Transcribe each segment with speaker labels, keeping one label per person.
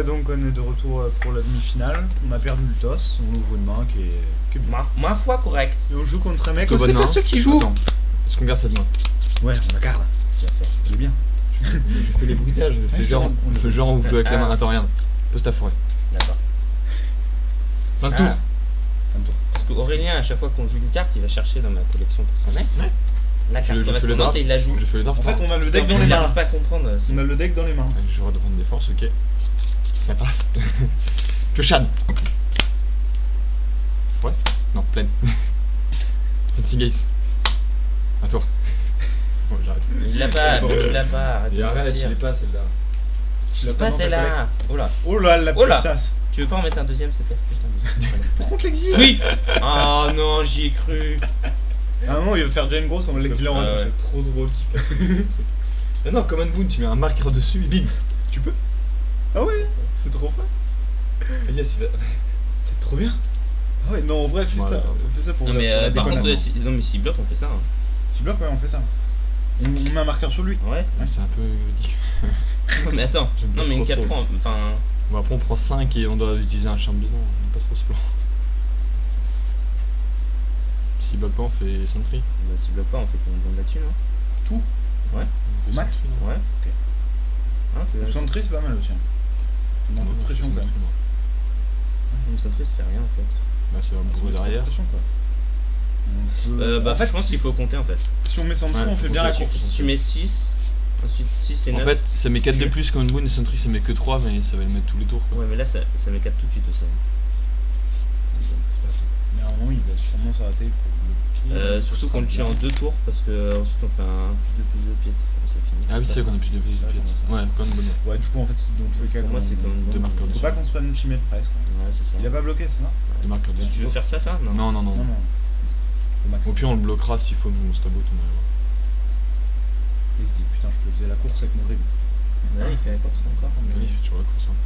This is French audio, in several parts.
Speaker 1: Donc on est de retour pour la demi-finale, on a perdu le toss, on ouvre une main qui est bien.
Speaker 2: Ma foi correct.
Speaker 1: Et on joue contre un mec,
Speaker 3: c'est pas
Speaker 1: ceux qui jouent.
Speaker 3: Attends, est-ce qu'on garde cette main?
Speaker 1: Ouais, on la garde. Elle est bien.
Speaker 3: Je fais les bruitages, je fais genre on joue avec la main. Attends, regarde, pose ta forêt.
Speaker 2: D'accord.
Speaker 3: Fin de tour.
Speaker 2: Parce qu'Aurélien, à chaque fois qu'on joue une carte, il va chercher dans ma collection pour son mec.
Speaker 3: Ouais.
Speaker 2: La carte
Speaker 3: Je fais le
Speaker 2: correspondante
Speaker 3: draft.
Speaker 2: et il la joue.
Speaker 3: Je fais le draft.
Speaker 1: En fait, on a le
Speaker 2: En
Speaker 1: deck
Speaker 2: fait,
Speaker 1: dans les
Speaker 2: il
Speaker 1: mains.
Speaker 2: n'arrive pas à comprendre.
Speaker 1: On a le deck dans les mains.
Speaker 3: Je vais redevendre des forces, ok. Ça passe. Que Shan. Ouais. Non, pleine. Fancy Gaze. À toi. Bon, j'arrête.
Speaker 2: Il l'a pas, tu l'as pas. Arrête de mentir.
Speaker 3: pas celle-là.
Speaker 2: Je l'ai pas celle-là. Oh là.
Speaker 1: Oh là, la
Speaker 2: Oh là.
Speaker 1: puissance.
Speaker 2: Tu veux pas en mettre un deuxième, s'il te plaît? Juste un deuxième.
Speaker 1: Par contre, l'exil.
Speaker 2: Oui. Oh non, j'y ai cru.
Speaker 1: À un moment, il va faire déjà une grosse, on va l'exiler en
Speaker 2: Ah ouais.
Speaker 3: C'est trop drôle qu'il fasse ça. Mais non, comme un boon, tu mets un marqueur dessus et bim.
Speaker 1: Tu peux. Ah ouais, c'est trop fun.
Speaker 3: Yes, il va.
Speaker 1: C'est trop bien. Ah ouais, non, en vrai, fais
Speaker 3: Voilà.
Speaker 1: ça. Fais ça pour
Speaker 2: Non
Speaker 1: la-
Speaker 2: mais
Speaker 1: pour la
Speaker 2: par
Speaker 1: déconne,
Speaker 2: contre,
Speaker 1: maintenant.
Speaker 2: non mais s'il bloque, on fait ça. Hein.
Speaker 1: Si bloque, ouais, on fait ça. On met un marqueur sur lui.
Speaker 2: Ouais.
Speaker 3: C'est un peu ridicule.
Speaker 2: Non mais attends.
Speaker 3: J'aime pas
Speaker 2: Non mais une
Speaker 3: trop
Speaker 2: 4
Speaker 3: trop.
Speaker 2: francs. Enfin.
Speaker 3: Bon, après on prend 5 et on doit utiliser un charme dedans. J'aime pas trop ce plan. Si bloque pas, on fait Sentry.
Speaker 2: Bah, s'il bloque pas, on fait qu'on donne là-dessus, non?
Speaker 1: Tout.
Speaker 2: Ouais.
Speaker 3: On fait
Speaker 1: Max.
Speaker 3: Sentry, non?
Speaker 2: Ouais.
Speaker 1: Ok.
Speaker 2: Hein,
Speaker 1: Le centré, c'est pas mal aussi. On a un peu de
Speaker 3: Non,
Speaker 1: pression
Speaker 3: je fais
Speaker 1: quand même.
Speaker 3: Sentry, moi.
Speaker 2: Une centrée, ça fait rien en fait.
Speaker 3: Bah, ça va me
Speaker 1: On
Speaker 3: trouver
Speaker 1: met trop de
Speaker 3: derrière.
Speaker 1: pression, quoi. On peut-
Speaker 2: Bah
Speaker 1: en fait,
Speaker 2: je pense qu'il faut compter en fait.
Speaker 1: si on met centré,
Speaker 3: Ouais,
Speaker 1: on
Speaker 3: faut
Speaker 1: fait bien la
Speaker 3: compter
Speaker 1: course.
Speaker 3: sur-
Speaker 2: Si tu mets 6, ensuite 6 et 9.
Speaker 3: En fait, ça met 4 de plus comme une boon et Sentry ça met que 3, mais ça va le mettre tous les tours. Quoi.
Speaker 2: Ouais mais là ça met 4 tout de suite aussi.
Speaker 1: Mais à un moment, il va sûrement s'arrêter pour bloquer.
Speaker 2: Surtout qu'on le tue en 2 tours parce que ensuite on fait un plus de pied. Ça finit.
Speaker 3: Ah oui, c'est vrai qu'on a plus de pièces. Ouais, quand même bonne.
Speaker 1: Ouais, du coup, en fait, dans tous les cas,
Speaker 2: Pour moi, c'est comme une
Speaker 3: Deux
Speaker 2: bonne-
Speaker 3: marqueurs
Speaker 1: Faut pas qu'on se prenne une chimette presque.
Speaker 2: Ouais c'est ça.
Speaker 1: Il a pas bloqué, c'est ça?
Speaker 3: Des marqueurs dessus.
Speaker 2: Tu veux faire ça
Speaker 3: Non, non, non.
Speaker 1: Non, non. Au max.
Speaker 3: Au pire, on le bloquera s'il faut, mais on stabot, on arrivera.
Speaker 1: Il se dit, putain, je faisais la course avec mon dribble.
Speaker 2: Ouais il fait la course encore.
Speaker 3: Oui, il fait toujours la course. Hein.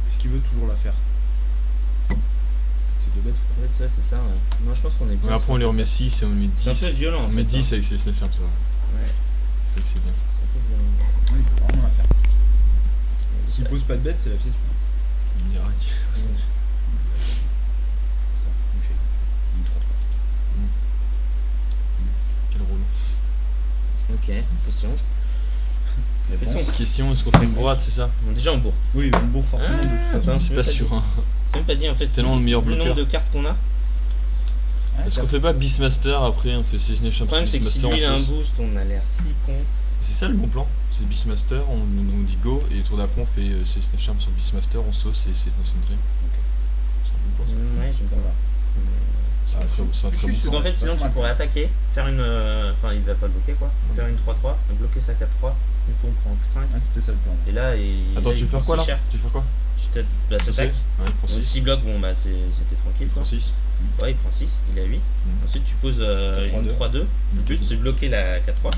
Speaker 1: Est-ce qu'il veut toujours la faire? C'est deux bêtes.
Speaker 2: En fait ouais c'est ça. Ouais. Non je pense qu'on est bien.
Speaker 3: Mais après, on lui remet 6 et on met 10.
Speaker 2: C'est un peu violent en
Speaker 3: On met
Speaker 2: fait.
Speaker 3: 10 avec ses snap ça.
Speaker 2: Ouais.
Speaker 3: C'est vrai que c'est bien.
Speaker 2: C'est un peu violent.
Speaker 1: Oui, il peut vraiment la faire. S'il pose pas de bête, c'est la fiesta.
Speaker 3: Il ira dire.
Speaker 1: Ça, il fait une 3-3.
Speaker 3: Quel rôle.
Speaker 2: Ok, question.
Speaker 1: Réponse.
Speaker 3: Question, est-ce qu'on fait une bourrade, c'est ça?
Speaker 2: Bon, déjà on bourre.
Speaker 1: Oui, on bourre forcément de toute façon.
Speaker 2: Attends,
Speaker 3: C'est pas sûr. Hein.
Speaker 2: C'est même pas dit en fait.
Speaker 3: C'est tellement le meilleur
Speaker 2: nombre
Speaker 3: bloqueur.
Speaker 2: de cartes qu'on a.
Speaker 1: Ouais,
Speaker 3: Est-ce
Speaker 1: ça-
Speaker 3: qu'on fait pas Beastmaster après on fait 6
Speaker 2: Le
Speaker 3: Champs
Speaker 2: problème c'est que si
Speaker 3: Beastmaster
Speaker 2: lui il a
Speaker 3: en
Speaker 2: un
Speaker 3: sauce?
Speaker 2: boost, on a l'air si con.
Speaker 3: C'est ça le bon plan. C'est Beastmaster, on dit go et tour d'après on fait 6 Champs sur Beastmaster, on sauce et 6 Sentry. C'est un bon plan. Ça.
Speaker 2: Ouais, j'aime
Speaker 1: Ça
Speaker 2: pas.
Speaker 1: va.
Speaker 3: C'est un très bon
Speaker 2: Parce
Speaker 3: plan.
Speaker 2: qu'en fait, sinon tu pourrais attaquer, faire une. Enfin, il va pas le bloquer quoi. Faire une 3-3, bloquer sa 4-3, du coup on prend 5.
Speaker 1: Ah, c'était ça le plan.
Speaker 2: Et là,
Speaker 3: Attends, tu veux faire quoi là? Tu veux faire quoi?
Speaker 2: Tu t'attaques.
Speaker 3: Ouais, il prend 6.
Speaker 2: Si bloque, bon bah c'était tranquille
Speaker 3: Il
Speaker 2: quoi.
Speaker 3: prend 6.
Speaker 2: Ouais, il prend 6, il est à 8. Ensuite, tu poses une 3-2. Le but c'est de bloquer la 4-3,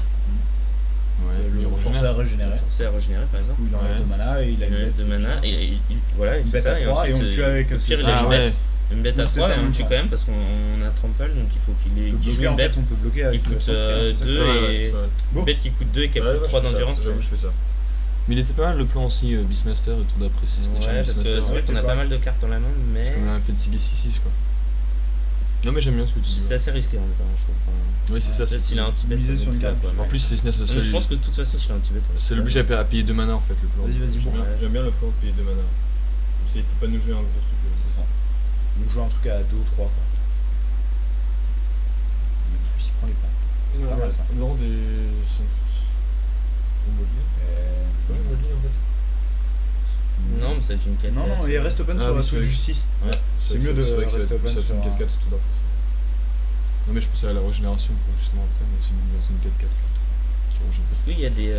Speaker 3: Ouais,
Speaker 1: Le
Speaker 3: il
Speaker 1: forcer
Speaker 3: revient.
Speaker 1: à régénérer.
Speaker 2: forcer à régénérer par exemple.
Speaker 1: Du coup, il enlève
Speaker 3: Ouais.
Speaker 1: de mana et il a une
Speaker 2: Il
Speaker 1: bête.
Speaker 2: de mana, et voilà, il
Speaker 1: Une
Speaker 2: fait
Speaker 1: bête
Speaker 2: ça,
Speaker 1: à
Speaker 2: et
Speaker 1: 3 et on
Speaker 2: ensuite,
Speaker 1: le tue avec
Speaker 2: au pire, il a
Speaker 3: Ah
Speaker 2: une
Speaker 3: ouais.
Speaker 2: bête. Une bête à
Speaker 1: Booster
Speaker 2: 3
Speaker 1: ça
Speaker 2: et
Speaker 1: en
Speaker 2: on le
Speaker 1: même
Speaker 2: tue
Speaker 1: temps.
Speaker 2: quand même parce qu'on a trample donc il faut qu'il
Speaker 1: Le
Speaker 2: joue
Speaker 1: bloquer,
Speaker 2: une
Speaker 1: en
Speaker 2: bête.
Speaker 1: fait, on peut bloquer avec
Speaker 2: Il
Speaker 1: le
Speaker 2: coûte,
Speaker 1: centré, hein, c'est ça que
Speaker 2: 2
Speaker 1: je veux dire.
Speaker 2: et-
Speaker 1: Bon.
Speaker 2: Une bête qui coûte 2 et qui a plus de 3 d'endurance.
Speaker 3: J'avoue, je fais ça. Mais il était pas mal le plan aussi, Beastmaster et tour d'après 6
Speaker 2: Ouais, parce que c'est vrai qu'on a pas mal de cartes dans la main, mais
Speaker 3: Parce qu'on a fait de 6-6 quoi. Non, mais j'aime bien ce que tu dis.
Speaker 2: c'est assez risqué en même temps, je trouve. Enfin,
Speaker 3: Oui, c'est ça.
Speaker 2: peut-être s'il a un petit bête.
Speaker 1: miser
Speaker 2: on
Speaker 1: sur
Speaker 2: est
Speaker 1: une
Speaker 2: plus là,
Speaker 1: carte.
Speaker 2: quoi,
Speaker 3: En
Speaker 2: mais-
Speaker 3: plus, c'est SNES,
Speaker 2: Mais je pense que de toute façon, s'il a un petit bête.
Speaker 3: c'est l'objet à payer 2 mana en fait le plan.
Speaker 1: Vas-y, vas-y, bon.
Speaker 3: J'aime bien le plan payer 2 mana. Comme ça, il peut pas nous jouer un gros truc.
Speaker 1: C'est ça. Donc jouer un truc à 2 ou 3 quoi. Et ensuite, il prend les plans. C'est pas mal ça.
Speaker 3: Non, des centriques. On va bien. Ouais, on va bien en fait.
Speaker 2: Non, mais ça va être une quête.
Speaker 1: Non, non, il reste open
Speaker 3: Ah
Speaker 1: sur
Speaker 3: oui,
Speaker 1: la
Speaker 3: c'est
Speaker 1: suite
Speaker 3: vrai.
Speaker 1: du 6.
Speaker 3: Ouais,
Speaker 1: C'est mieux de
Speaker 3: vrai que
Speaker 1: rester open
Speaker 3: ça
Speaker 1: sur
Speaker 3: fait une
Speaker 1: un-
Speaker 3: 4-4 tout d'après. Non, mais je pensais à la régénération pour justement après, mais c'est une 4-4 sur régénération.
Speaker 2: Parce qu'il y a des.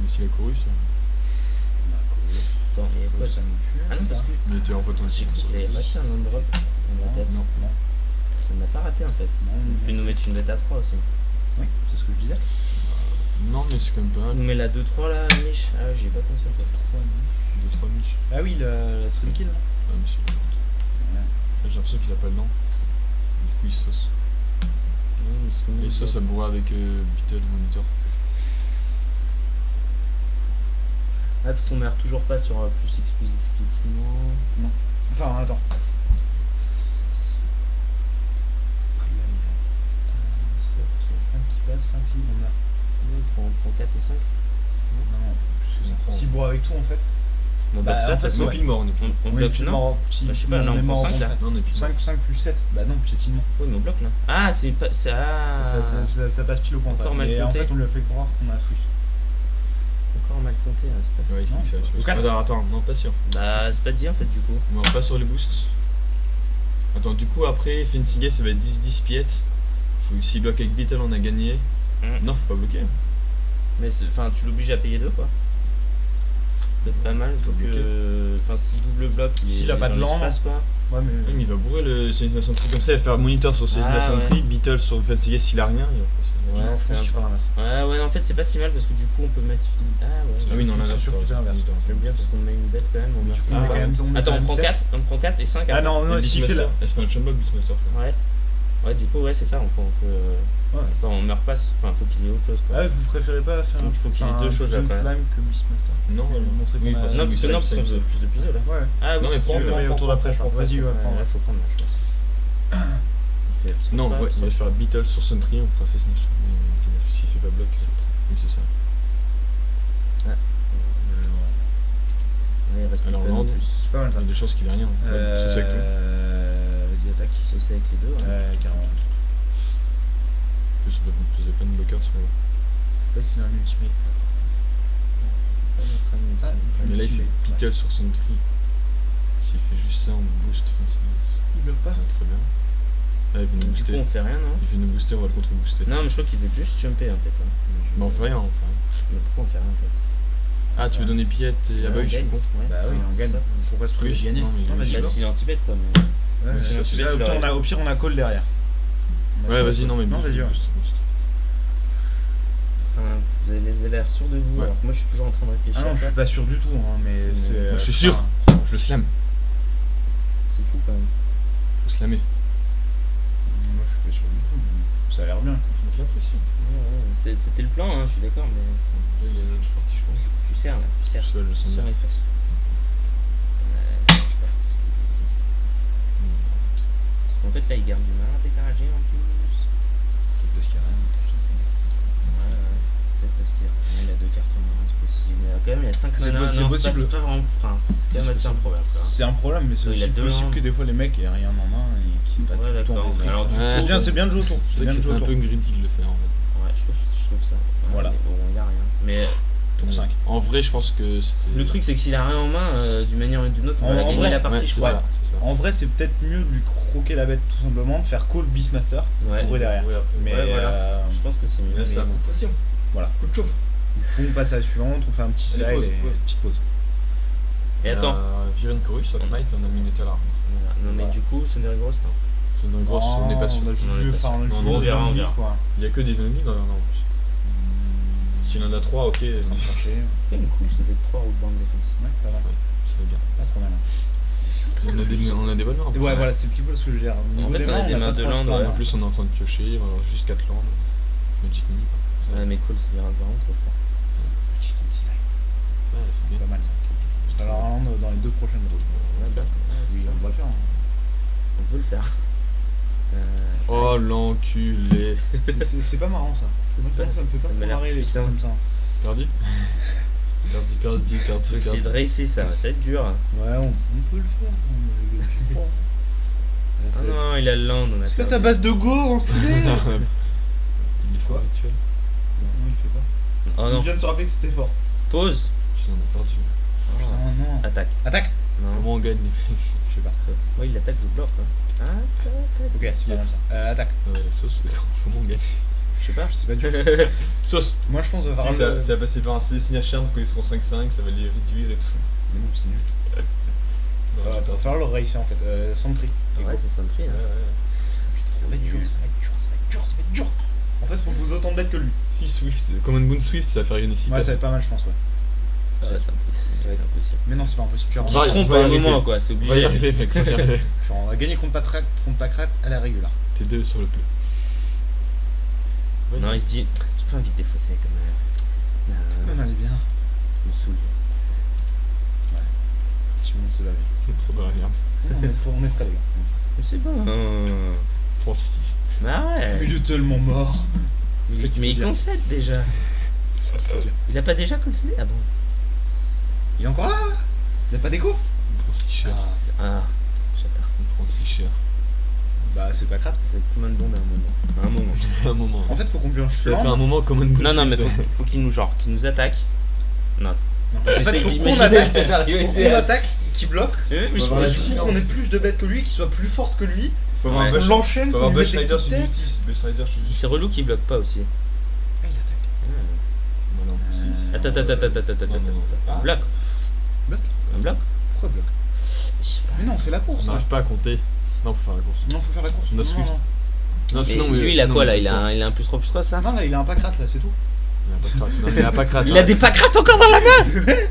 Speaker 3: Mais s'il a couru, ça.
Speaker 2: Attends, il y a quoi
Speaker 1: Ça nous tue.
Speaker 2: Ah non, parce que.
Speaker 3: Mais t'es en fait, on
Speaker 2: J'ai cru qu'il avait raté un non-drop dans ma tête.
Speaker 3: Non.
Speaker 2: Ça n'a pas raté en fait. Il peut nous mettre une bête à 3 aussi.
Speaker 1: Oui, c'est ce que je disais.
Speaker 3: Non, mais c'est quand même pas
Speaker 2: Ça
Speaker 3: mal.
Speaker 2: nous met la 2-3 là, Mich. Ah, j'y ai pas pensé en fait.
Speaker 3: 2-3 miches.
Speaker 1: Ah oui, la swing kill.
Speaker 3: Ah, mais c'est n'importe.
Speaker 1: Ouais.
Speaker 3: Là, j'ai l'impression qu'il a pas le dent. Du coup, il sauce.
Speaker 2: Non, mais c'est comme
Speaker 3: Et ça bourra avec Beetle Monitor.
Speaker 2: Ah, parce qu'on meurt toujours pas sur plus X plus X plus non.
Speaker 1: Enfin, attends. Après, là, il y a 5 qui passent, 5 qui on meurt.
Speaker 2: On prend 4 et 5.
Speaker 1: Non, plus que ça. 6 bois avec tout en fait.
Speaker 2: On
Speaker 1: Bah,
Speaker 2: bloque ça,
Speaker 1: en fait,
Speaker 2: de toute
Speaker 3: On est
Speaker 2: façon.
Speaker 3: plus mort, on est plus.
Speaker 2: On
Speaker 1: Oui,
Speaker 2: bloque,
Speaker 1: puis
Speaker 2: non
Speaker 1: mort, si,
Speaker 2: Bah, je sais pas, là, on
Speaker 1: est
Speaker 2: prend
Speaker 1: mort
Speaker 2: 5
Speaker 1: en
Speaker 2: là.
Speaker 1: fait.
Speaker 3: Non, on est plus.
Speaker 1: 5 plus 7. Bah non, piétinement.
Speaker 2: Oui, mais on bloque là. Ah, c'est pas. C'est
Speaker 1: Ça passe pile au point.
Speaker 2: Encore mal
Speaker 1: Mais en
Speaker 2: compté.
Speaker 1: fait, on lui a fait croire qu'on a Swift.
Speaker 2: encore mal compté. Hein, c'est pas...
Speaker 3: Ouais, il faut
Speaker 1: Non.
Speaker 3: que ça aille.
Speaker 1: Au quatre.
Speaker 3: Attends, non, pas sûr.
Speaker 2: Bah, c'est pas dit en fait, du coup.
Speaker 3: On va pas sur les boosts. Attends, du coup, après, Fensigue, ça va être 10-10 piètes. S'il bloque avec Beetle, on a gagné. Non, faut pas bloquer.
Speaker 2: Mais enfin, tu l'obliges à payer 2 quoi. C'est pas mal, faut que. Enfin, si double bloc,
Speaker 1: S'il a pas de
Speaker 2: dans
Speaker 1: land,
Speaker 2: l'espace, quoi.
Speaker 1: Ouais,
Speaker 3: Oui, mais
Speaker 1: mais.
Speaker 3: il va bourrer le Seisna Sentry comme ça, il va faire monitor sur Seisna
Speaker 2: Ah,
Speaker 3: Sentry, Beetle sur Fensigue s'il a rien. Il va
Speaker 2: Ouais,
Speaker 1: Non,
Speaker 2: c'est
Speaker 1: je
Speaker 2: un
Speaker 1: pense
Speaker 2: peu.
Speaker 1: qu'il fera
Speaker 2: Ouais, en fait, c'est pas si mal parce que du coup, on peut mettre. Ah ouais.
Speaker 3: Ah oui, non, l'inverse.
Speaker 1: sûr que c'est l'inverse.
Speaker 2: J'aime bien parce qu'on met une bête quand même. On meurt.
Speaker 1: On met quand même- on met
Speaker 2: Attends,
Speaker 1: quand
Speaker 2: on
Speaker 1: même
Speaker 2: prend
Speaker 1: sept.
Speaker 2: 4, on prend 4 et 5
Speaker 1: Ah non, non, s'il fait là.
Speaker 3: Elle fait un chumbuck Beastmaster.
Speaker 2: Ouais. Ouais, du coup, ouais, c'est ça. On peut.
Speaker 1: Ouais.
Speaker 2: Enfin, on meurt pas. Enfin, faut qu'il y ait autre chose quoi.
Speaker 1: Ah, vous préférez pas faire
Speaker 2: Donc, il faut qu'il y ait deux choses, là, quand même.
Speaker 1: Slime que Beastmaster.
Speaker 3: Non,
Speaker 1: Ouais,
Speaker 3: non.
Speaker 1: montrer
Speaker 3: Oui,
Speaker 1: qu'on a-
Speaker 3: faut ça,
Speaker 2: Non, parce que
Speaker 3: oui,
Speaker 2: non,
Speaker 3: ça,
Speaker 2: parce qu'on
Speaker 3: ça,
Speaker 2: veut
Speaker 3: ça.
Speaker 2: plus de piseaux là.
Speaker 1: Ouais.
Speaker 2: Ah oui,
Speaker 3: Non, mais
Speaker 2: si
Speaker 3: prends,
Speaker 2: tu veux,
Speaker 3: prends,
Speaker 1: mais
Speaker 3: prends,
Speaker 1: autour d'après, je crois. Vas-y, ouais, prends.
Speaker 2: Ouais, faut prendre là, je pense. Il fait- parce que
Speaker 3: Non,
Speaker 2: ça,
Speaker 3: ouais, il va faire Beetle sur Sentry, on fera Seisna. S'il fait pas bloc, oui, c'est ça.
Speaker 2: Ouais, il reste
Speaker 3: Alors,
Speaker 2: une peine
Speaker 3: Land.
Speaker 2: de plus.
Speaker 1: C'est pas mal
Speaker 3: Il y
Speaker 1: ça.
Speaker 3: a des chances qu'il ait rien. Ouais, c'est avec tout.
Speaker 1: Vas-y, attaque.
Speaker 2: Ça, c'est avec les deux. Hein.
Speaker 1: Ouais, carrément.
Speaker 3: En plus, il faisait plein de blockers sur le.
Speaker 1: Peut-être qu'il a un ultimate.
Speaker 3: Mais là, il fait Beetle sur Sentry. S'il fait juste ça, on boost Fensigue.
Speaker 1: Il bloque pas.
Speaker 3: Très bien. Là, il veut nous
Speaker 2: Du coup,
Speaker 3: booster.
Speaker 2: on fait rien, non?
Speaker 3: Il veut nous booster, on va le contre-booster.
Speaker 2: Non, mais je crois qu'il veut juste jumper en fait. Hein.
Speaker 3: Mais on fait rien, on fait rien.
Speaker 2: Mais pourquoi on fait rien en fait?
Speaker 3: Ah, tu veux donner piète et ah bah oui, je suis con.
Speaker 2: Ouais.
Speaker 1: Bah oui, on gagne.
Speaker 2: ça.
Speaker 1: Il faut pas se trouver
Speaker 3: Oui,
Speaker 1: gagner.
Speaker 3: non, mais
Speaker 1: Non, vas-y,
Speaker 2: Bah,
Speaker 1: bloque.
Speaker 2: s'il est anti-bet quoi, mais.
Speaker 1: Ouais,
Speaker 3: Oui,
Speaker 1: c'est
Speaker 3: c'est
Speaker 1: ça,
Speaker 2: ça,
Speaker 1: au pire, on a call derrière. On a
Speaker 3: Ouais,
Speaker 1: call.
Speaker 3: vas-y, non, mais
Speaker 1: Non,
Speaker 3: boost,
Speaker 1: vas-y, ouais.
Speaker 3: boost, boost.
Speaker 2: Enfin, vous avez les l'air sûr de vous,
Speaker 3: Ouais.
Speaker 2: alors que moi je suis toujours en train de
Speaker 1: Ah
Speaker 2: réfléchir.
Speaker 1: non, je suis pas sûr du tout, hein, mais c'est.
Speaker 3: Moi, je suis sûr.
Speaker 1: enfin,
Speaker 3: Je le slam.
Speaker 2: C'est fou quand même.
Speaker 3: Faut slammer.
Speaker 1: Moi, je suis pas sûr du tout. Mais ça a l'air bien.
Speaker 3: Faut mettre la pression.
Speaker 2: C'était le plan, hein, je suis d'accord, mais
Speaker 3: Là, il y a une autre partie, je pense.
Speaker 2: tu serres là, tu serres.
Speaker 3: Je le
Speaker 2: Tu
Speaker 3: sens
Speaker 2: serres
Speaker 3: bien.
Speaker 2: les fesses. Je sais pas. Parce qu'en fait là il garde du mal à décarager en plus.
Speaker 1: Peut-être parce qu'il y a rien.
Speaker 2: Ouais, peut-être parce qu'il y a deux cartes en main, c'est possible. Mais quand même il y a 5
Speaker 1: C'est
Speaker 2: mana,
Speaker 1: c'est
Speaker 2: non,
Speaker 1: possible.
Speaker 2: c'est pas vraiment. Enfin, c'est quand même assez improbable quoi.
Speaker 1: C'est un problème, mais c'est
Speaker 2: Il a
Speaker 1: aussi
Speaker 2: deux
Speaker 1: possible
Speaker 2: landes.
Speaker 1: que des fois les mecs aient rien en main et qu'ils
Speaker 2: Ouais,
Speaker 1: battent tout en
Speaker 2: d'accord, mais alors,
Speaker 1: restrict.
Speaker 3: Ouais,
Speaker 1: C'est bien de jouer autour.
Speaker 3: C'est vrai que c'était un peu greedy de le faire en fait.
Speaker 2: Ouais, je trouve ça.
Speaker 1: Voilà.
Speaker 2: Mais bon, il y a rien. Mais
Speaker 1: Tour 5.
Speaker 3: En vrai, je pense que c'était.
Speaker 2: le truc c'est que s'il a rien en main, d'une manière ou d'une autre, on
Speaker 1: En
Speaker 2: va gagner
Speaker 1: vrai,
Speaker 2: la partie,
Speaker 3: Ouais,
Speaker 2: je
Speaker 3: c'est
Speaker 2: crois.
Speaker 3: ça, c'est ça.
Speaker 1: En vrai, c'est peut-être mieux de lui croquer la bête tout simplement, de faire call Beastmaster
Speaker 2: Ouais.
Speaker 1: pour derrière.
Speaker 3: Ouais, après,
Speaker 1: Mais
Speaker 2: Ouais, voilà. Je pense que c'est mieux.
Speaker 3: là, c'est
Speaker 2: mais
Speaker 3: un coup
Speaker 2: bon.
Speaker 3: de pression.
Speaker 1: voilà.
Speaker 3: Coup de chauffe.
Speaker 1: On passe à la suivante, on fait un petit slide
Speaker 3: Allez, pause,
Speaker 1: et
Speaker 3: pause.
Speaker 1: petite pause.
Speaker 2: Et attends.
Speaker 3: Viren Chorus, Soft Might, on a mis une étale arme.
Speaker 2: Voilà. Non mais
Speaker 1: Voilà.
Speaker 2: du coup, Sonnery Grosse, non.
Speaker 3: C'est une grosse, on n'est pas sûr.
Speaker 1: On a
Speaker 2: On est
Speaker 1: juste
Speaker 2: pas
Speaker 1: enfin,
Speaker 2: sûr.
Speaker 1: on a
Speaker 3: Non,
Speaker 1: juste
Speaker 3: on
Speaker 2: verra, on
Speaker 1: des
Speaker 2: verra.
Speaker 1: quoi.
Speaker 3: Il y a que des ennemis dans en plus. S'il en a 3, ok.
Speaker 1: On va chercher.
Speaker 2: C'est cool, c'était 3 routes bande défense.
Speaker 1: Ouais, pas mal.
Speaker 3: C'est bien.
Speaker 1: Pas trop mal.
Speaker 3: On a des bonnes mains.
Speaker 1: Ouais, voilà, c'est petit peu ce que je veux dire. Au niveau
Speaker 2: fait, on a des
Speaker 1: on
Speaker 2: mains
Speaker 1: pas
Speaker 2: de
Speaker 1: trop
Speaker 2: land,
Speaker 1: ce
Speaker 2: ouais.
Speaker 3: En plus, on est en train de piocher, on va avoir juste 4 landes. Le jitney.
Speaker 2: Ouais, mais cool, c'est vraiment trop fort.
Speaker 1: Petit style.
Speaker 3: Ouais, c'est
Speaker 1: C'est
Speaker 3: bien.
Speaker 1: pas mal ça. Alors, un land dans les 2 prochaines tours.
Speaker 3: On va le faire.
Speaker 1: Oui, on va le faire. hein.
Speaker 2: On veut le faire.
Speaker 3: Oh l'enculé.
Speaker 1: C'est pas marrant ça.
Speaker 2: C'est pas-
Speaker 1: Ça me fait pas
Speaker 2: ça m'a
Speaker 1: trop
Speaker 2: l'air
Speaker 1: marrer les trucs
Speaker 2: puissant.
Speaker 1: comme ça.
Speaker 3: Perdu. Perdu.
Speaker 2: Je vais essayer de réussir ça, ça va être dur.
Speaker 1: Ouais, on peut le faire. Je sais pas.
Speaker 2: Ah non, il a le land, on a
Speaker 1: Est-ce que
Speaker 2: perdu.
Speaker 1: ta base de go, enculé?
Speaker 3: Il est fort rituel.
Speaker 1: Non, il fait pas.
Speaker 2: Oh
Speaker 1: Il
Speaker 2: non,
Speaker 1: vient de se rappeler que c'était fort.
Speaker 2: pause.
Speaker 3: Putain, on a perdu.
Speaker 1: Putain, non.
Speaker 2: Attaque.
Speaker 1: Attaque.
Speaker 2: Non.
Speaker 3: Comment on gagne les mecs?
Speaker 1: Je sais pas.
Speaker 2: Ouais, il attaque, je bloque. Hein. Attaque.
Speaker 1: Ok, c'est pas mal ça. Attaque.
Speaker 3: La sauce, comment on gagne?
Speaker 2: Je sais pas.
Speaker 1: Je sais pas du tout.
Speaker 3: Sauce.
Speaker 1: Moi, je pense que
Speaker 3: Si, ça va passer par un Célestina Charm quand ils seront 5-5, ça va les réduire et tout.
Speaker 1: Mais non, c'est nul.
Speaker 3: Non, j'ai
Speaker 1: Va
Speaker 3: pas.
Speaker 1: falloir le réussir en fait. Sentry.
Speaker 2: Ouais, c'est Sentry.
Speaker 3: Ouais,
Speaker 2: Hein.
Speaker 3: ouais.
Speaker 1: Ça va être dur, ça va être dur, ça va être dur, ça va être dur. En fait, faut poser autant de bêtes que lui.
Speaker 3: Si Swift, Common Boon Swift, ça va faire une ici.
Speaker 1: Ouais, ça va être pas mal, je pense, ouais.
Speaker 2: Ouais, c'est impossible.
Speaker 1: Ça va être-
Speaker 2: impossible.
Speaker 1: Mais non, c'est pas impossible. Tu vas
Speaker 2: On
Speaker 3: Va
Speaker 2: se
Speaker 3: y-
Speaker 2: trompe
Speaker 3: va y
Speaker 2: à un
Speaker 3: arriver.
Speaker 2: moment, quoi, c'est
Speaker 3: On va y
Speaker 2: obligé.
Speaker 3: arriver, mec, on va y arriver.
Speaker 1: on va gagner contre Pacrate à la régulière.
Speaker 3: T'es deux sur le play.
Speaker 2: Non, il se dit, j'ai pas envie de défausser comme.
Speaker 1: Non, elle est bien.
Speaker 2: Je me saoule.
Speaker 1: Sinon, c'est la vie.
Speaker 3: Trop dans la merde.
Speaker 1: On est prêts, les gars.
Speaker 2: Mais c'est bon.
Speaker 3: Francis.
Speaker 2: Bah ouais.
Speaker 1: Il est tellement mort.
Speaker 2: Mais il concède déjà. Il a pas déjà concédé? Ah bon?
Speaker 1: Il est encore là? Il a pas d'écho?
Speaker 3: Il prend si cher.
Speaker 2: Ah, j'adore.
Speaker 3: Il prend si cher.
Speaker 1: Bah, c'est pas crade.
Speaker 2: Ça va être Common Bond à un moment.
Speaker 3: Un moment.
Speaker 1: En fait, faut qu'on planche.
Speaker 3: Ça va être un moment comme une
Speaker 2: Non, mais faut qu'il nous attaque. Non.
Speaker 1: En fait,
Speaker 2: Essaye
Speaker 1: faut qu'on
Speaker 2: d'imaginer
Speaker 1: attaque.
Speaker 2: le scénario
Speaker 1: Faut qu'on
Speaker 2: idéal.
Speaker 1: attaque, qui bloque.
Speaker 2: Mais
Speaker 3: Faut
Speaker 2: je
Speaker 3: avoir la
Speaker 1: Du coup,
Speaker 3: vigilance.
Speaker 1: qu'on ait plus de bêtes que lui, qui soit plus forte que lui.
Speaker 3: Faut avoir un
Speaker 2: Ouais.
Speaker 3: Bush.
Speaker 1: On l'enchaîne,
Speaker 3: Faut
Speaker 1: qu'on
Speaker 3: avoir
Speaker 1: lui
Speaker 3: Bush
Speaker 1: mette des
Speaker 3: Rider
Speaker 1: coups
Speaker 3: sur
Speaker 1: de tête.
Speaker 3: justice. Bush Rider sur justice.
Speaker 2: C'est relou qu'il bloque pas aussi.
Speaker 1: Ah, il attaque.
Speaker 3: Bah non, si.
Speaker 2: Attends.
Speaker 3: Non. Ah.
Speaker 2: Bloc.
Speaker 1: Bloc.
Speaker 2: Un bloc.
Speaker 1: Pourquoi bloc?
Speaker 2: Je sais pas.
Speaker 1: Mais non, on fait la course.
Speaker 3: On n'arrive pas à compter. Non, faut faire la course.
Speaker 1: Non, faut faire la course.
Speaker 3: On a
Speaker 1: Non,
Speaker 3: Swift.
Speaker 1: non.
Speaker 3: Non,
Speaker 2: Mais
Speaker 3: sinon.
Speaker 2: lui, il a
Speaker 3: sinon,
Speaker 2: quoi là?
Speaker 3: on
Speaker 2: Il
Speaker 3: peut
Speaker 2: a un plus 3 ça?
Speaker 1: Non, là, il a un pacrate, là, c'est tout.
Speaker 3: Il a pas de crack. Non, il a pas de crack.
Speaker 2: Il a des pacrates encore dans la main.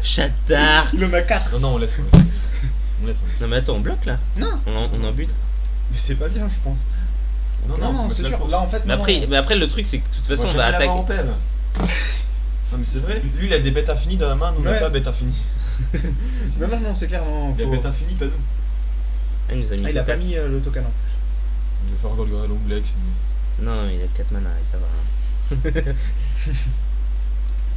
Speaker 2: Chatard.
Speaker 1: Il en a 4.
Speaker 3: Non, on laisse. On laisse.
Speaker 2: Non mais attends, on bloque là?
Speaker 1: Non.
Speaker 2: On en bute.
Speaker 1: Mais c'est pas bien, je pense.
Speaker 3: Non,
Speaker 1: Non,
Speaker 3: faut
Speaker 1: c'est
Speaker 3: mettre la
Speaker 1: sûr.
Speaker 3: course.
Speaker 1: Là, en fait,
Speaker 2: Mais
Speaker 1: non.
Speaker 2: après le truc c'est que de toute façon
Speaker 3: Moi,
Speaker 2: on va
Speaker 3: j'aime bien l'avoir
Speaker 2: attaquer.
Speaker 3: en pelle. Non, mais c'est vrai. Lui, il a des bêtes infinies dans la main. Nous, on n'a
Speaker 1: Ouais.
Speaker 3: pas bêtes infinies.
Speaker 1: Non, c'est clair, non.
Speaker 3: Il a
Speaker 1: faut-
Speaker 3: bêtes infinies, pas nous.
Speaker 2: Ah, il nous a mis
Speaker 1: Ah, il a pas
Speaker 2: quatre.
Speaker 1: mis le token.
Speaker 3: Il va faire encore le l'onglet.
Speaker 2: Non, il a 4 mana et ça va.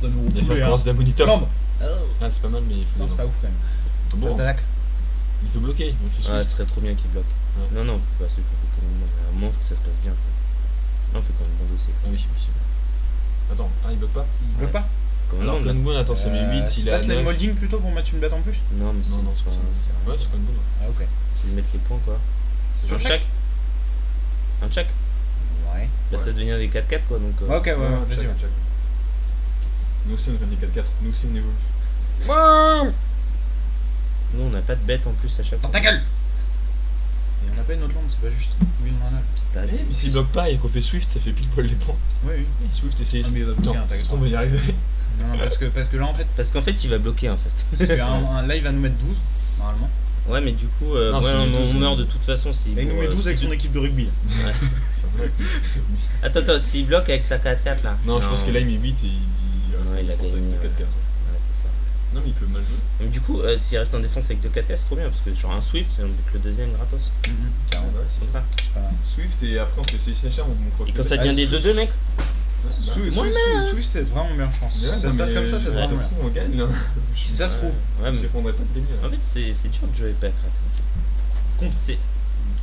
Speaker 1: Il
Speaker 3: Il va faire commence d'un moniteur.
Speaker 1: Lambe.
Speaker 3: Ah, c'est pas mal, mais il faut.
Speaker 1: Non, c'est pas ouf quand même.
Speaker 3: Bon,
Speaker 1: Phase d'attaque.
Speaker 3: il veut bloquer. Il fait
Speaker 2: Ouais,
Speaker 3: Swift.
Speaker 2: ce serait trop bien qu'il bloque.
Speaker 3: Ouais.
Speaker 2: Non, bah, c'est pour que à un moment faut que ça se passe bien. Non, on fait quand même bon dossier.
Speaker 3: Ah oui, c'est. Attends, il bloque pas.
Speaker 1: Il bloque pas.
Speaker 2: Comme
Speaker 3: Alors,
Speaker 2: non,
Speaker 3: Gunboon, attends, ça met 8, il
Speaker 1: C'est
Speaker 3: a
Speaker 1: pas Slime
Speaker 3: 9.
Speaker 1: Molding plutôt pour mettre une bête en plus?
Speaker 2: non, mais
Speaker 3: Non, c'est pas ça. Ouais, c'est Gunboon.
Speaker 1: Ah, ok.
Speaker 2: faut lui mettre les points quoi.
Speaker 1: Sur
Speaker 2: Un
Speaker 1: chaque
Speaker 2: chaque. Un chaque.
Speaker 1: Ouais.
Speaker 2: Bah,
Speaker 3: Ouais.
Speaker 2: ça devient des 4-4 quoi donc.
Speaker 1: Ok, ouais, vas-y.
Speaker 3: check,
Speaker 1: Ouais.
Speaker 3: check. Nous aussi, on gagne des 4-4. Nous aussi, on évolue.
Speaker 2: Nous on n'a pas de bête en plus à chaque
Speaker 1: Dans
Speaker 2: fois.
Speaker 1: ta gueule! Et on a pas une autre lampe, c'est pas juste. Oui, on en a.
Speaker 2: Bah,
Speaker 3: Mais s'il bloque pas et qu'on fait Swift, ça fait pile poil les points.
Speaker 1: Oui, oui.
Speaker 3: Swift, essaye.
Speaker 1: Ah, mais il va bloquer,
Speaker 3: Attends,
Speaker 1: hein, t'inquiète
Speaker 3: on
Speaker 1: pas.
Speaker 3: va y arriver.
Speaker 1: Non, parce que là, en fait,
Speaker 2: Parce qu'en fait il va bloquer en fait.
Speaker 1: parce que là, il va nous mettre 12, normalement.
Speaker 2: Ouais mais du coup
Speaker 3: Non,
Speaker 2: ouais,
Speaker 3: s'il met 12,
Speaker 2: on meurt de toute façon s'il
Speaker 1: Et il nous met 12 avec son équipe de rugby.
Speaker 2: Attends, s'il bloque avec sa 4-4 là.
Speaker 3: Non, je pense que là, il met 8 et il dit.
Speaker 2: Ouais, il a
Speaker 3: pense
Speaker 2: gagné.
Speaker 3: avec 4-4.
Speaker 2: Ouais, c'est ça.
Speaker 3: Non, mais il peut mal jouer.
Speaker 2: Mais du coup, s'il reste en défense avec 2 4 c'est trop bien parce que genre un Swift, on bute le deuxième gratos.
Speaker 1: Carrément.
Speaker 3: Ouais,
Speaker 2: C'est
Speaker 3: c'est
Speaker 2: comme
Speaker 3: ça.
Speaker 2: ça.
Speaker 1: C'est pas mal.
Speaker 3: Swift et après on fait 6 Snatcher, on croit
Speaker 2: Et
Speaker 3: que
Speaker 2: quand ça devient des 2-2 mec.
Speaker 1: Swift, c'est vraiment bien, je pense. Si ça se passe comme ça, c'est
Speaker 3: Ça
Speaker 1: vraiment
Speaker 3: se
Speaker 1: bien.
Speaker 3: trouve, on gagne là.
Speaker 1: Si ça se trouve.
Speaker 2: Ouais,
Speaker 3: Je
Speaker 2: mais
Speaker 3: sais qu'on aurait pas de gagner
Speaker 2: en
Speaker 3: là.
Speaker 2: fait, c'est dur de jouer Pacrat.
Speaker 1: Contre.
Speaker 2: C'est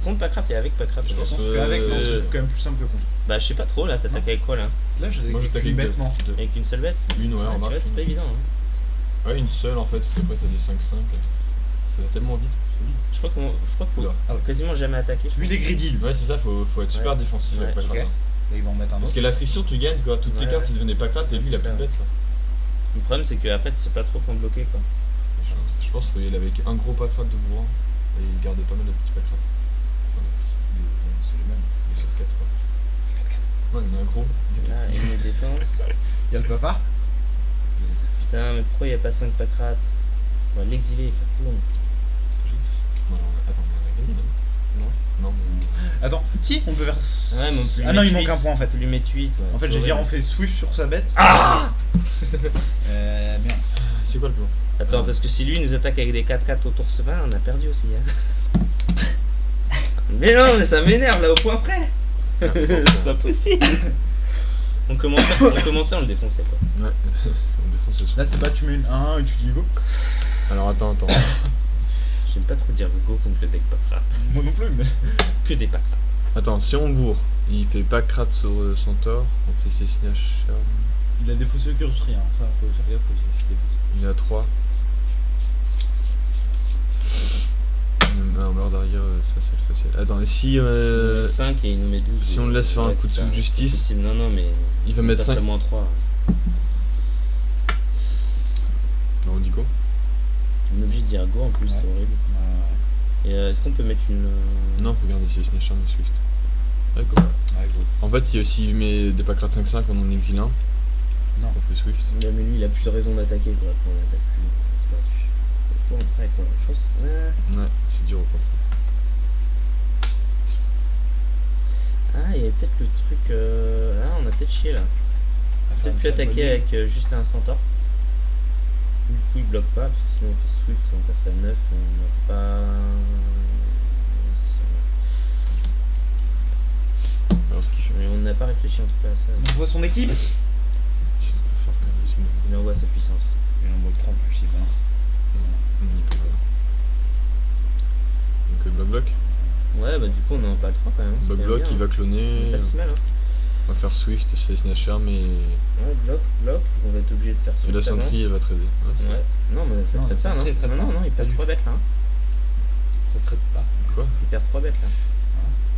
Speaker 2: contre Pacrat et avec Pacrat.
Speaker 3: Je
Speaker 1: Je
Speaker 3: pense
Speaker 1: pense qu'avec, non, c'est quand même plus simple que contre.
Speaker 2: Bah, je sais pas trop là, t'attaques avec quoi là?
Speaker 1: Là, j'ai
Speaker 3: Moi, j'attaque
Speaker 1: une
Speaker 3: avec
Speaker 1: bête, non.
Speaker 2: Avec une seule bête?
Speaker 3: Une, ouais,
Speaker 2: Ah,
Speaker 3: on
Speaker 2: tu
Speaker 3: marque.
Speaker 2: vois, c'est pas évident. Hein.
Speaker 3: Ouais, une seule en fait, parce qu'après t'as des 5-5. Ça va tellement vite.
Speaker 2: Je crois qu'il faut
Speaker 3: Oula.
Speaker 2: quasiment jamais attaquer. Je
Speaker 1: Lui, il est greedy, lui.
Speaker 3: Ouais, c'est ça, faut être super
Speaker 2: Ouais.
Speaker 3: défensif avec
Speaker 2: Ouais,
Speaker 3: Pacrat.
Speaker 1: ok. Et ils vont en mettre un
Speaker 3: Parce
Speaker 1: autre.
Speaker 3: que l'attrition, tu gagnes quoi. Toutes tes
Speaker 2: Ouais.
Speaker 3: cartes, ils devenaient Pacrat et lui, il a
Speaker 2: C'est
Speaker 3: plus de
Speaker 2: ça.
Speaker 3: bêtes quoi.
Speaker 2: Le problème, c'est qu'après, tu sais pas trop quand bloquer quoi.
Speaker 3: Je pense qu'il faut y aller avec un gros Pacrat de bourrin et garder pas mal de petits Pacrat.
Speaker 1: C'est le même.
Speaker 3: Les 4 quoi. Ouais, il y en a un gros.
Speaker 2: Là, une défense.
Speaker 1: Il y a le papa.
Speaker 2: Putain, mais pourquoi il y a pas 5 Pacrat? On va l'exiler, faire tourne.
Speaker 3: Attends, on a gagné là. Non, mais...
Speaker 1: Attends, si, on peut faire.
Speaker 2: Ouais, mais on peut lui
Speaker 1: Ah non,
Speaker 2: mettre
Speaker 1: il manque
Speaker 2: 8.
Speaker 1: un point en fait.
Speaker 2: Tu lui mets 8. Ouais,
Speaker 1: En fait,
Speaker 2: c'est
Speaker 1: j'ai dit,
Speaker 2: horrible.
Speaker 1: on fait Swift sur sa bête. Merde.
Speaker 3: C'est quoi le plan?
Speaker 2: Attends, parce que si lui nous attaque avec des 4-4 au tour 20, on a perdu aussi. Hein. Mais non, mais ça m'énerve là au point près. C'est pas possible. On commençait, on le défonçait quoi.
Speaker 3: Ouais, on défonce le son.
Speaker 1: Là, c'est pas tu mets une 1 et tu dis go.
Speaker 3: Alors attends.
Speaker 2: J'aime pas trop dire go contre le deck Pacrat.
Speaker 1: Moi non plus, mais.
Speaker 2: Que des Pacrat.
Speaker 3: Attends, si on bourre, il fait Pacrat sur Centaure, on fait ses Snatch.
Speaker 1: Il a défaussé le cursory, hein. Ça, faut faire gaffe aussi. s'il défausse.
Speaker 3: Il a 3. Un meurtre d'arrière, facile. Attends, et si.
Speaker 2: Il nous met 5 et il nous met 12.
Speaker 3: si on le laisse faire un coup de
Speaker 2: c'est ça,
Speaker 3: justice,
Speaker 2: c'est possible. Non, mais.
Speaker 3: il va mettre
Speaker 2: passe
Speaker 3: 5.
Speaker 2: à moins 3.
Speaker 3: Non, on dit quoi?
Speaker 2: On est obligé de dire go en plus,
Speaker 1: Ouais.
Speaker 2: c'est horrible. Et est-ce qu'on peut mettre une.
Speaker 3: Non, faut garder ses Snatch de Swift. D'accord.
Speaker 1: Ouais, go.
Speaker 3: En fait, s'il met des Pacrat 5-5, on en exile un.
Speaker 1: Non.
Speaker 3: On fait Swift.
Speaker 2: Non, mais lui il a plus de raison d'attaquer quoi. Après, on l'attaque plus. C'est pas du. Bon, après quoi. Je pense.
Speaker 3: Ouais, c'est dur au point.
Speaker 2: Ah, il y a peut-être le truc. Ah, on a peut-être chié là. Peut-être pu attaquer avec juste un centaure. Du coup, il bloque pas, parce que sinon on fait Swift, on passe à 9, on n'a pas.
Speaker 3: Alors, ce qu'il fait,
Speaker 2: Mais on n'a pas réfléchi en tout cas à ça.
Speaker 1: On voit son équipe.
Speaker 3: c'est plus fort que c'est
Speaker 2: Il envoie sa puissance.
Speaker 1: Il en voit 3 plus, il va.
Speaker 3: Donc, bloc.
Speaker 2: Ouais, bah du coup, on est en pas 3 quand même. c'est bien
Speaker 3: Bloc,
Speaker 2: bien,
Speaker 3: il va
Speaker 2: hein.
Speaker 3: cloner.
Speaker 2: Pas si mal, hein.
Speaker 3: On va faire Swift, c'est Snatcher, mais.
Speaker 2: Ouais, bloc, on va être obligé de faire
Speaker 3: Et
Speaker 2: Swift.
Speaker 3: la
Speaker 2: avant.
Speaker 3: Sentry, elle va trader. Ouais, c'est-
Speaker 2: Ouais, non, mais ça
Speaker 1: Non,
Speaker 2: traite
Speaker 1: la
Speaker 2: pas, non.
Speaker 1: Sentry, elle traite
Speaker 2: Non,
Speaker 1: pas.
Speaker 2: il perd
Speaker 1: Pas
Speaker 2: 3 bêtes là. Hein.
Speaker 1: Retraite pas.
Speaker 3: Quoi
Speaker 2: Il perd 3 bêtes là.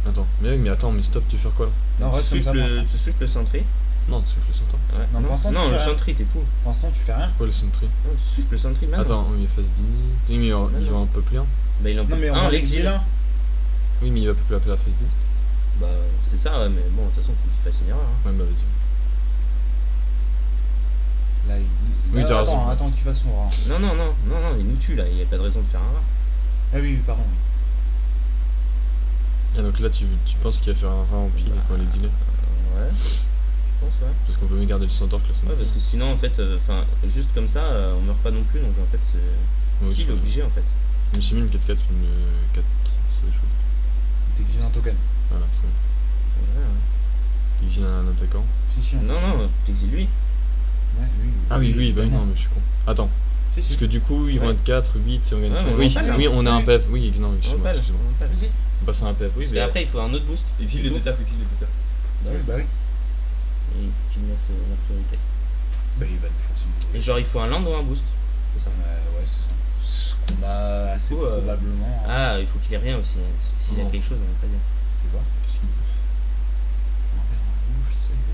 Speaker 3: Attends, mais attends, mais stop, tu veux faire quoi là?
Speaker 1: Non,
Speaker 2: tu
Speaker 1: reste comme
Speaker 2: Swift
Speaker 1: ça.
Speaker 2: tu Swift le Sentry.
Speaker 3: Non, tu fais le Sentry.
Speaker 2: Ouais.
Speaker 1: Non, pour l'instant,
Speaker 2: non,
Speaker 1: tu
Speaker 2: le
Speaker 1: fais rien.
Speaker 2: Sentry, t'es fou.
Speaker 1: Pour l'instant, tu fais rien.
Speaker 3: Quoi le Sentry?
Speaker 2: Non, tu Swift le Sentry maintenant.
Speaker 3: Attends, oui, il face Dini. Oui, mais il va
Speaker 2: non.
Speaker 3: en peupler un.
Speaker 2: Bah, il en peut
Speaker 1: Non, mais on
Speaker 2: un,
Speaker 1: va
Speaker 2: l'exil.
Speaker 1: l'exiler.
Speaker 3: Oui, mais il va peupler la face 10.
Speaker 2: Bah, c'est ça, ouais, mais bon, de toute façon, faut qu'il fasse une erreur. Hein.
Speaker 3: Ouais, bah vas-y.
Speaker 1: Là, il...
Speaker 3: Oui, t'as raison.
Speaker 1: Attends qu'il fasse son rang.
Speaker 2: Non, il nous tue là, il n'y a pas de raison de faire un rat.
Speaker 1: Ah oui, pardon.
Speaker 3: Et donc là, tu penses qu'il va faire un rat en pile quand il est dealé?
Speaker 2: Ouais, je pense, ouais.
Speaker 3: Parce qu'on peut mieux garder le centaure que le
Speaker 2: Ouais,
Speaker 3: centaure.
Speaker 2: parce que sinon, en fait, juste comme ça, on meurt pas non plus, donc en fait, c'est.
Speaker 3: Ouais,
Speaker 2: Si, il est
Speaker 3: c'est
Speaker 2: obligé en fait.
Speaker 3: Je me suis mis une 4-4, une 4-3, c'est des choses.
Speaker 1: T'exiles un token.
Speaker 3: Voilà, très bien.
Speaker 2: Ouais, ouais.
Speaker 3: Il a un attaquant.
Speaker 1: Si, on-
Speaker 2: Non, t'exiles lui.
Speaker 1: Ouais, lui.
Speaker 3: Ah oui, bah non, mais je suis con. Attends,
Speaker 1: Si, si.
Speaker 3: parce que du coup, ils vont
Speaker 2: Ouais.
Speaker 3: être 4, 8, c'est organisé.
Speaker 2: Ouais, mais on
Speaker 3: Oui,
Speaker 2: empale, hein.
Speaker 3: oui, on a un
Speaker 1: Oui.
Speaker 3: PF. Oui, non,
Speaker 2: On
Speaker 3: excuse-moi.
Speaker 2: empale,
Speaker 3: excuse-moi.
Speaker 2: on empale.
Speaker 3: On passe à un PF, oui,
Speaker 2: Parce qu'après, il faut un autre boost.
Speaker 3: Exile les deux tapes, exile les deux tapes.
Speaker 1: Oui, bah oui.
Speaker 2: Et il faut qu'il me laisse la priorité.
Speaker 1: Bah, il va te forcer.
Speaker 2: Et genre, il faut un land ou un boost. C'est ça.
Speaker 1: Ouais, c'est ça. Ce qu'on a assez
Speaker 2: coup,
Speaker 1: probablement.
Speaker 2: Ah, il faut qu'il ait rien aussi. Hein, parce que s'il a
Speaker 3: Non.
Speaker 2: quelque chose, on va pas dire.
Speaker 1: C'est quoi? On va faire un rouge, ça, il va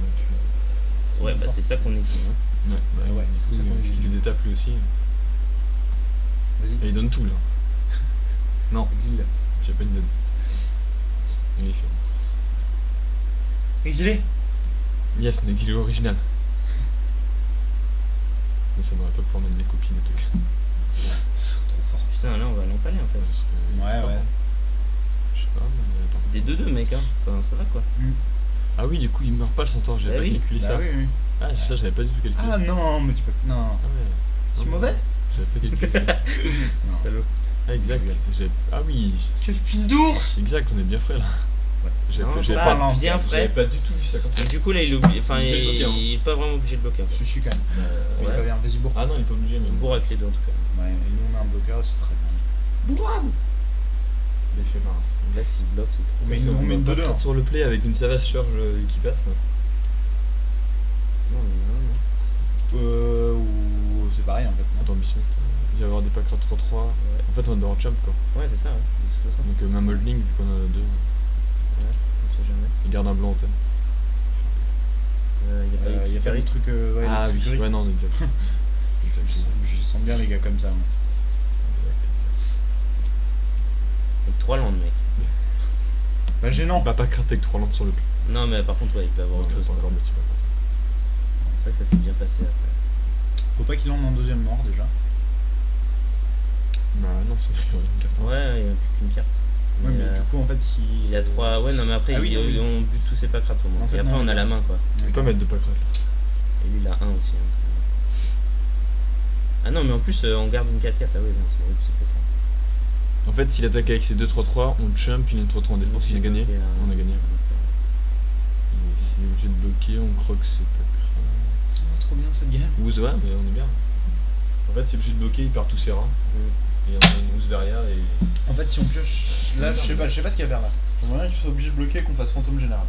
Speaker 1: être-
Speaker 2: Ouais, bah c'est ça qu'on est dit. Hein.
Speaker 3: Ouais, bah
Speaker 1: Ouais,
Speaker 3: c'est
Speaker 1: c'est
Speaker 3: ça
Speaker 1: ça qu'on
Speaker 3: qu'il
Speaker 1: dit.
Speaker 3: fait des tapes lui aussi.
Speaker 1: Vas-y.
Speaker 3: Et il donne tout là. Non,
Speaker 1: Exile.
Speaker 3: j'ai pas une donne. Il est fait.
Speaker 1: Exilé.
Speaker 3: Yes, on exilé original. Mais ça m'aurait pas pouvoir mettre des copines de trucs.
Speaker 1: C'est trop fort.
Speaker 2: Putain, là, on va l'empaler en fait.
Speaker 1: Ouais, ouais.
Speaker 3: Je sais pas, mais attends.
Speaker 2: C'est des 2-2, mec. Hein. Enfin, ça va quoi.
Speaker 3: Ah oui, du coup, il meurt pas le centaure, j'avais
Speaker 2: Bah
Speaker 3: pas
Speaker 2: oui.
Speaker 3: calculé
Speaker 1: Bah
Speaker 3: ça.
Speaker 1: oui, oui.
Speaker 3: Ah, ça, j'avais pas du tout calculé.
Speaker 1: Ah non, mais tu peux. Non.
Speaker 3: Ah ouais.
Speaker 1: C'est
Speaker 3: Non,
Speaker 1: mauvais.
Speaker 3: J'avais pas calculé ça.
Speaker 1: Non.
Speaker 2: Salaud.
Speaker 3: Ah, exact. Ah oui,
Speaker 1: Quel pile d'ours.
Speaker 3: exact, on est bien frais là.
Speaker 1: Ouais.
Speaker 2: Non,
Speaker 3: J'avais
Speaker 2: pas
Speaker 3: pas,
Speaker 2: bien frais.
Speaker 3: pas du tout vu ça comme ça.
Speaker 2: Donc, du coup, là, il est obligé. Enfin,
Speaker 3: Obligé de bloquer, hein.
Speaker 2: il est pas vraiment obligé de bloquer. En fait.
Speaker 1: Je suis quand même. Il
Speaker 2: Ouais.
Speaker 1: va bien, vas-y, bourre.
Speaker 3: Ah non, il est pas obligé, mais
Speaker 2: On bourre avec les deux en tout cas.
Speaker 1: Ouais, et nous on a un bloqueur, c'est très bien.
Speaker 3: l'effet mince.
Speaker 2: Là, s'il bloque, c'est trop.
Speaker 1: Mais nous, on met une 2-2. hein.
Speaker 3: sur le play avec une Savage Charge qui passe.
Speaker 2: Non, non.
Speaker 1: Ou c'est pareil en fait. non.
Speaker 3: Attends, Bismuth, il va y avoir des packs 3-3. En fait, on est dans champ quoi.
Speaker 2: Ouais, c'est ça, ouais. De toute façon.
Speaker 3: Donc, même holding, vu qu'on en a deux,
Speaker 2: Ouais, on sait jamais.
Speaker 3: il garde un blanc en thème.
Speaker 1: Il y a pas des trucs. Ouais,
Speaker 3: Ah
Speaker 1: des
Speaker 3: oui,
Speaker 1: trucs gris.
Speaker 3: ouais, non, exact.
Speaker 1: Je sens bien les gars comme ça. moi.
Speaker 2: Avec 3 landes, mec.
Speaker 1: Bah gênant.
Speaker 3: Bah, pas crater avec 3 landes sur le play.
Speaker 2: Non, mais par contre, ouais, il peut avoir
Speaker 3: Non,
Speaker 2: autre chose.
Speaker 3: pas encore, mais tu vas voir.
Speaker 2: C'est vrai que ça s'est bien passé après.
Speaker 1: Faut pas qu'il lande en deuxième noir déjà.
Speaker 3: Bah, non, c'est une carte.
Speaker 2: Ouais, il n'y a plus qu'une carte.
Speaker 1: Ouais, mais
Speaker 2: euh,
Speaker 1: du coup en fait si.
Speaker 2: il y a 3. Ouais, non, mais après,
Speaker 1: Ah oui, oui.
Speaker 2: on bute tous ses packs au moins.
Speaker 1: En fait,
Speaker 2: Et après,
Speaker 1: non,
Speaker 2: on a
Speaker 1: il-
Speaker 2: la main, quoi.
Speaker 3: Tu peux pas mettre de pack rat.
Speaker 2: Et lui, il a 1 aussi. Hein. Ah non, mais en plus, on garde une 4-4. Ah oui, non, c'est vrai que c'est ça.
Speaker 3: En fait, s'il attaque avec ses 2-3-3, on jump, il a une 3-3 en défense, il a gagné. On a gagné. S'il est obligé de bloquer, on croque ses packs.
Speaker 1: Trop bien cette game.
Speaker 3: Ouz, ouais, mais on est bien. En fait, s'il est obligé de bloquer, il perd tous ses rats. Et on a une Ouz derrière et.
Speaker 1: En fait si on pioche. Là je sais pas ce qu'il va faire là. J'aimerais bien qu'il soit obligé de bloquer et qu'on fasse fantôme général.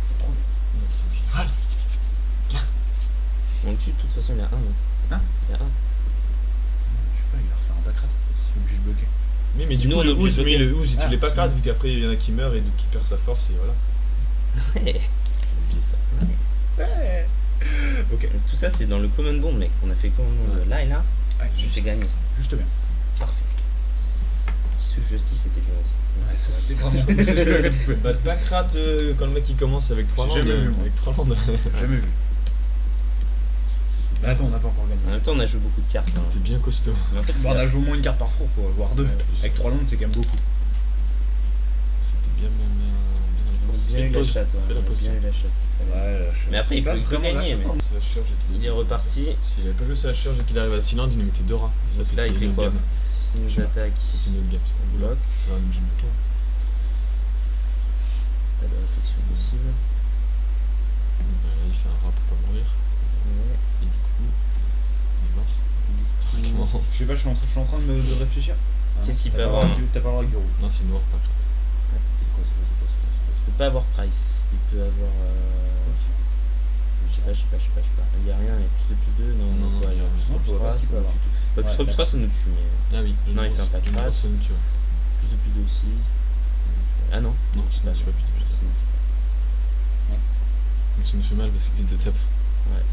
Speaker 1: C'est trop bien.
Speaker 2: Donc, de toute façon, il y a 1.
Speaker 1: Hein
Speaker 2: Il y a 1.
Speaker 1: Je sais pas, il va refaire un backrat. Il est obligé de bloquer.
Speaker 3: Mais
Speaker 2: Si
Speaker 3: du
Speaker 2: nous,
Speaker 3: coup,
Speaker 2: on est
Speaker 3: le
Speaker 2: obligé
Speaker 3: Ouz,
Speaker 2: de
Speaker 3: mais
Speaker 2: bloquer.
Speaker 3: le Ouz, il
Speaker 1: Ah.
Speaker 3: tue les packs rats, vu qu'après il y en a qui meurent et donc qui perd sa force et voilà.
Speaker 2: Ouais.
Speaker 1: Ouais. Ok.
Speaker 2: Donc, tout ça, c'est dans le common bond, mec. On a fait common bond là et là.
Speaker 1: Ouais,
Speaker 2: Je
Speaker 1: juste,
Speaker 2: fais gagner.
Speaker 1: juste bien.
Speaker 2: Parfait. Swift Justice, c'était bien aussi.
Speaker 1: Ouais, ça c'était vraiment cool. C'est celui-là que tu pouvais.
Speaker 3: Bah, de pack rat, quand le mec il commence avec 3
Speaker 1: J'ai
Speaker 3: landes.
Speaker 1: jamais vu, moi.
Speaker 3: Avec 3 landes.
Speaker 1: Jamais vu. Mais attends, on n'a pas encore
Speaker 2: En
Speaker 1: gagné.
Speaker 2: même temps, on a joué beaucoup de cartes. Hein.
Speaker 3: C'était bien costaud.
Speaker 2: Mais en fait,
Speaker 1: Bon, on a joué au moins une carte par tour, quoi, voire deux.
Speaker 3: Ouais,
Speaker 1: Avec 3 landes, c'est quand même beaucoup.
Speaker 3: C'était bien.
Speaker 2: on est bien eu la
Speaker 3: pause.
Speaker 2: chatte, ouais.
Speaker 3: Fais la
Speaker 2: On a
Speaker 3: pause,
Speaker 2: bien eu la chatte.
Speaker 1: Ouais,
Speaker 2: Mais après, il peut que gagner, mais
Speaker 3: C'est la charge et qu'il-
Speaker 2: il est reparti.
Speaker 3: S'il avait pas joué sur la charge et qu'il arrive à cylindre, il nous mettait 2 rats. Ça,
Speaker 2: Donc
Speaker 3: c'était
Speaker 2: là, il fait
Speaker 3: une
Speaker 2: quoi?
Speaker 3: game.
Speaker 2: S'il nous attaque,
Speaker 3: C'était une autre game, ça.
Speaker 2: on bloque.
Speaker 3: Ouais, donc j'ai le bouton.
Speaker 2: Pas de réflexion possible.
Speaker 3: Là, il fait un rat pour pas mourir.
Speaker 2: Ouais.
Speaker 3: Et du coup, il est mort. Il est mort.
Speaker 1: Je sais pas, je suis en train de réfléchir.
Speaker 2: Qu'est-ce qu'il peut
Speaker 1: T'as pas
Speaker 2: avoir,
Speaker 1: le droit du- T'as pas le droit avec du rouge.
Speaker 3: Non, c'est noir, pas carte.
Speaker 1: C'est quoi, c'est quoi, c'est quoi, c'est quoi, c'est quoi,
Speaker 2: Il peut pas avoir Price. Il peut avoir. Je sais pas. Il y a rien, il y a plus de plus 2. Non,
Speaker 3: Non,
Speaker 2: quoi,
Speaker 3: il y a rien.
Speaker 2: plus
Speaker 1: Non, je vois pas ce qu'il peut avoir.
Speaker 2: Plus
Speaker 1: Ouais,
Speaker 2: obscura, ça nous tue, mais.
Speaker 3: Ah oui,
Speaker 2: Non, il fait un pack rat.
Speaker 3: Ça nous tue.
Speaker 2: Plus de plus 2 aussi. Ah non.
Speaker 3: Non,
Speaker 2: c'est
Speaker 3: ça nous tue pas plus de plus. Donc ça me fait mal parce qu'il était tape.
Speaker 2: Ouais.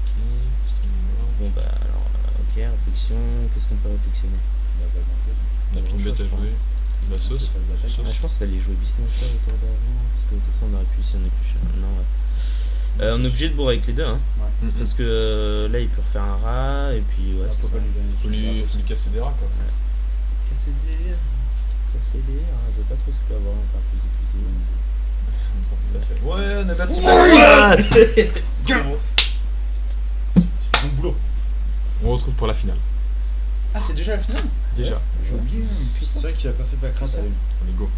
Speaker 3: Ok, c'est mort.
Speaker 2: Bon bah alors, ok, réflexion. Qu'est-ce qu'on peut réflexionner?
Speaker 1: Bah, pas grand-chose.
Speaker 3: On a plus une bête à jouer. La sauce.
Speaker 1: C'est pas le bataille.
Speaker 3: Sauce.
Speaker 2: Ah, je pense qu'il fallait jouer Beastmaster au tour d'avant. Parce que comme ça, on aurait pu si on est plus cher. Non, ouais. On est obligé de bourrer avec les deux, hein.
Speaker 1: Ouais.
Speaker 2: Parce que là, il peut refaire un rat, et puis ouais,
Speaker 1: Ah,
Speaker 2: c'est
Speaker 1: faut
Speaker 2: ça.
Speaker 1: pas lui donner.
Speaker 3: Faut lui casser des rats quoi.
Speaker 1: Casser des délires.
Speaker 2: Casser des rats, je sais pas trop ce qu'il peut avoir, enfin, plus
Speaker 3: Ouais, on a battu
Speaker 1: C'est bon boulot.
Speaker 3: On retrouve pour la finale.
Speaker 1: Ah, c'est déjà la finale?
Speaker 3: Déjà.
Speaker 1: J'ai oublié.
Speaker 2: puissant.
Speaker 1: C'est vrai qu'il a pas fait back
Speaker 2: Puissant.
Speaker 1: ça.
Speaker 3: On est go.